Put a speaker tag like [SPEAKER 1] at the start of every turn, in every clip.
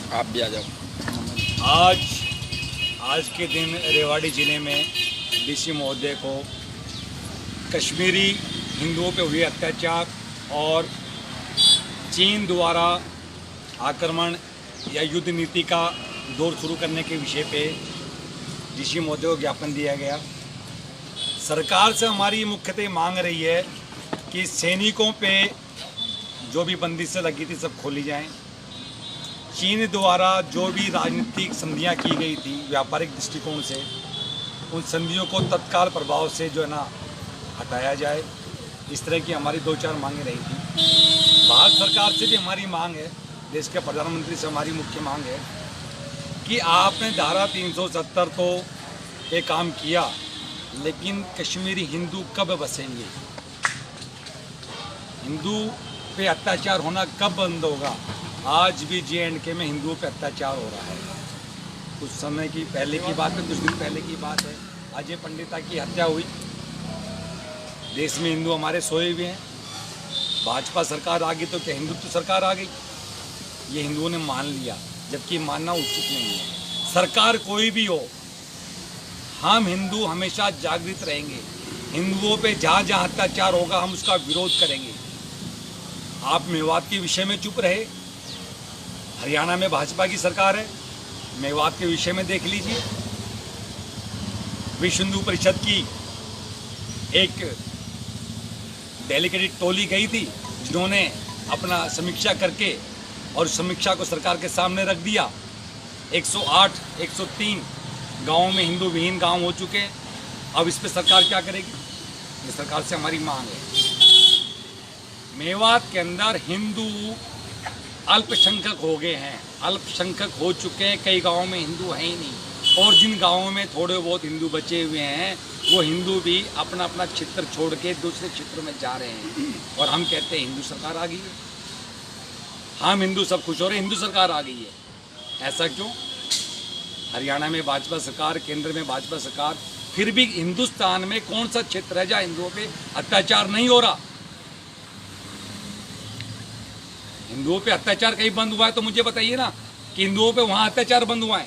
[SPEAKER 1] आप भी आ जाओ।
[SPEAKER 2] आज के दिन रेवाड़ी ज़िले में डीसी महोदय को कश्मीरी हिंदुओं पे हुए अत्याचार और चीन द्वारा आक्रमण या युद्ध नीति का दौर शुरू करने के विषय पे डीसी महोदय को ज्ञापन दिया गया। सरकार से हमारी मुख्यतः मांग रही है कि सैनिकों पे जो भी बंदिशें लगी थी सब खोली जाएं। चीन द्वारा जो भी राजनीतिक संधियां की गई थी व्यापारिक दृष्टिकोण से, उन संधियों को तत्काल प्रभाव से जो है ना हटाया जाए। इस तरह की हमारी 2-4 मांगें रही थी। भारत सरकार से भी हमारी मांग है, देश के प्रधानमंत्री से हमारी मुख्य मांग है कि आपने धारा 370 तो ये काम किया, लेकिन कश्मीरी हिंदू कब बसेंगे? हिंदू पे अत्याचार होना कब बंद होगा? आज भी JNK में हिंदुओं पे अत्याचार हो रहा है। कुछ समय की पहले की बात है, कुछ दिन पहले की बात है, अजय पंडिता की हत्या हुई। देश में हिंदू हमारे सोए हुए हैं। भाजपा सरकार आ गई तो क्या हिंदुत्व सरकार आ गई? ये हिंदुओं ने मान लिया, जबकि मानना उचित नहीं है। सरकार कोई भी हो, हम हिंदू हमेशा जागृत रहेंगे। हिंदुओं पे जहाँ जहाँ अत्याचार होगा हम उसका विरोध करेंगे। आप मेवात के विषय में चुप रहे, हरियाणा में भाजपा की सरकार है, मेवात के विषय में देख लीजिए। विश्व हिंदू परिषद की एक डेलीगेटेड टोली गई थी, जिन्होंने अपना समीक्षा करके और समीक्षा को सरकार के सामने रख दिया। 108, 103 गाँवों में हिंदू विहीन गांव हो चुके हैं। अब इस पर सरकार क्या करेगी? ये सरकार से हमारी मांग है। मेवात के अंदर हिंदू अल्पसंख्यक हो गए हैं, अल्पसंख्यक हो चुके हैं। कई गांवों में हिंदू हैं ही नहीं, और जिन गांवों में थोड़े बहुत हिंदू बचे हुए हैं वो हिंदू भी अपना अपना क्षेत्र छोड़ के दूसरे क्षेत्रों में जा रहे हैं। और हम कहते हैं हिंदू सरकार आ गई है, हम हिंदू सब खुश हो रहे हैं, हिंदू सरकार आ गई है। ऐसा क्यों? हरियाणा में भाजपा सरकार, केंद्र में भाजपा सरकार, फिर भी हिंदुस्तान में कौन सा क्षेत्र है जहाँ हिंदुओं पे अत्याचार नहीं हो रहा? हिंदुओं पे अत्याचार कहीं बंद हुआ है तो मुझे बताइए ना कि हिंदुओं पे वहां अत्याचार बंद हुआ है।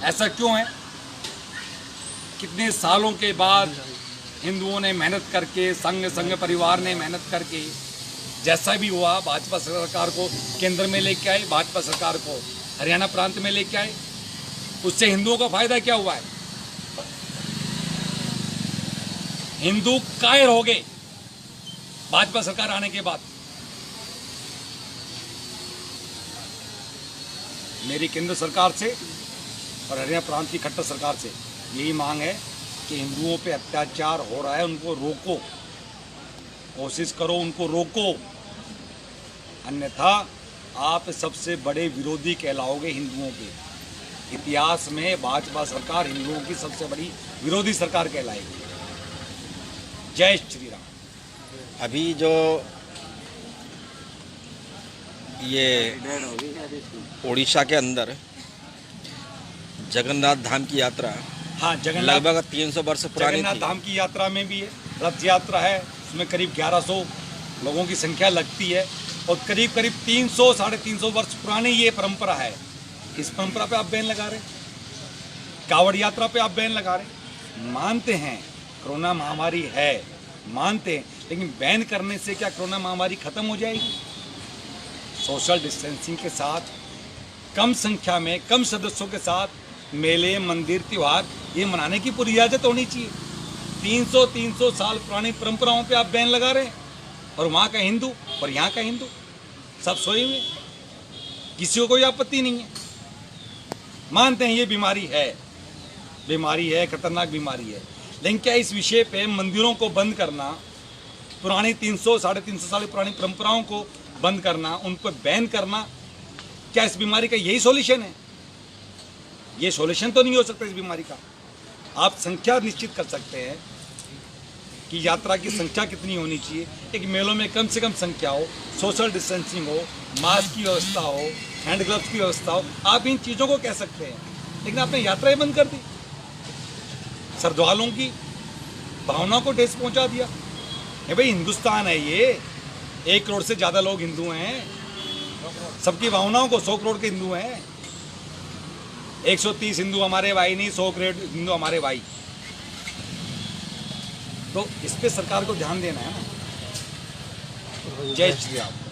[SPEAKER 2] ऐसा क्यों है? कितने सालों के बाद हिंदुओं ने मेहनत करके, संघ परिवार ने मेहनत करके, जैसा भी हुआ भाजपा सरकार को केंद्र में लेके आए, भाजपा सरकार को हरियाणा प्रांत में लेके आए। उससे हिंदुओं का फायदा क्या हुआ है? हिंदू कायर हो गए भाजपा सरकार आने के बाद। मेरी केंद्र सरकार से और हरियाणा प्रांत की खट्टर सरकार से यही मांग है कि हिंदुओं पे अत्याचार हो रहा है, उनको रोको, कोशिश करो उनको रोको, अन्यथा आप सबसे बड़े विरोधी कहलाओगे हिंदुओं के। इतिहास में भाजपा सरकार हिंदुओं की सबसे बड़ी विरोधी सरकार कहलाएगी। जय श्री राम।
[SPEAKER 1] अभी जो ये उड़ीसा के अंदर जगन्नाथ धाम की यात्रा,
[SPEAKER 2] हाँ,
[SPEAKER 1] लगभग 300 वर्ष पुरानी
[SPEAKER 2] जगन्नाथ धाम की यात्रा में भी है, रथ यात्रा है, उसमें करीब 1100 लोगों की संख्या लगती है और करीब 300 साढ़े 300 वर्ष पुरानी ये परंपरा है। इस परंपरा पे आप बैन लगा रहे, कावड़ यात्रा पे आप बैन लगा रहे। मानते हैं कोरोना महामारी है, मानते हैं, लेकिन बैन करने से क्या कोरोना महामारी खत्म हो जाएगी? सोशल डिस्टेंसिंग के साथ, कम संख्या में, कम सदस्यों के साथ मेले, मंदिर, त्योहार ये मनाने की पूरी इजाज़त होनी चाहिए। 300 साल पुरानी परंपराओं पे आप बैन लगा रहे हैं, और वहाँ का हिंदू और यहाँ का हिंदू सब सोए हुए, किसी को कोई आपत्ति नहीं है। मानते हैं ये बीमारी है, खतरनाक बीमारी है, लेकिन क्या इस विषय पे मंदिरों को बंद करना, पुरानी 300 साढ़े 300 साल पुरानी परंपराओं को बंद करना, उन पर बैन करना, क्या इस बीमारी का यही सॉल्यूशन है? ये सॉल्यूशन तो नहीं हो सकता इस बीमारी का। आप संख्या निश्चित कर सकते हैं कि यात्रा की संख्या कितनी होनी चाहिए, एक मेलों में कम से कम संख्या हो, सोशल डिस्टेंसिंग हो, मास्क की व्यवस्था हो, हैंड ग्लव्स की व्यवस्था हो। आप इन चीज़ों को कह सकते हैं, लेकिन आपने यात्राएं बंद कर दी, श्रद्धालुओं की भावना को ठेस पहुंचा दिया। ये भाई हिंदुस्तान है, ये 1 करोड़ से ज़्यादा लोग हिंदू हैं, सबकी भावनाओं को। 100 करोड़ के हिंदू हैं, 130 हिंदू हमारे भाई नहीं, 100 करोड़ हिंदू हमारे भाई। तो इस पे सरकार को ध्यान देना है ना। जय श्री राम।